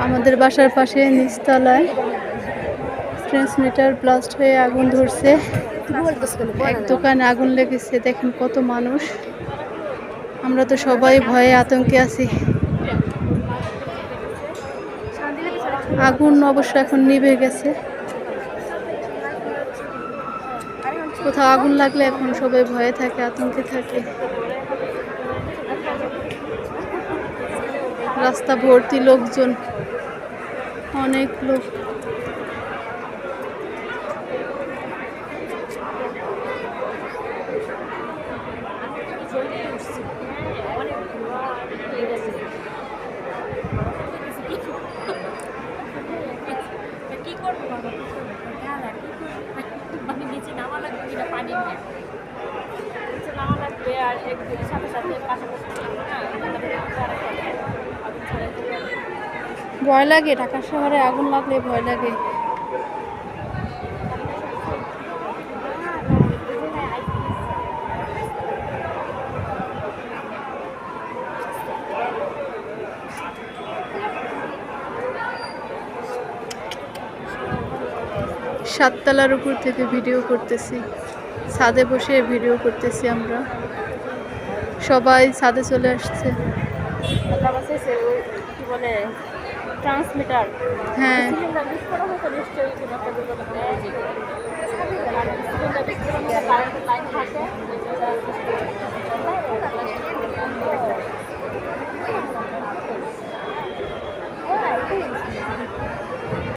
আমাদের বাসার পাশে নিচতলায় ট্রান্সমিটার ব্লাস্ট হয়ে আগুন ধরছে। এক দোকানে আগুন লেগেছে, দেখেন কত মানুষ। আমরা তো সবাই ভয়ে আতঙ্কে আছি। আগুন অবশ্য এখন নিভে গেছে। কোথাও আগুন লাগলে এখন সবাই ভয়ে থাকে, আতঙ্কে থাকে। রাস্তা ভর্তি লোকজন, অনেক লোক। কি করবো মানে নিচে নামা লাগবে কিনা পানি নিয়ে নিচে নামা লাগবে আর একদিনের সাথে সাথে পাশাপাশি ভয় লাগে, ঢাকা শহরে আগুন লাগলে ভয় লাগে। সাততলার উপর থেকে ভিডিও করতেছি, ছাদে বসে ভিডিও করতেছি। আমরা সবাই ছাদে চলে আসছে। কি বলে ট্রান্সমিটার, হ্যাঁ, নিশ্চয়ই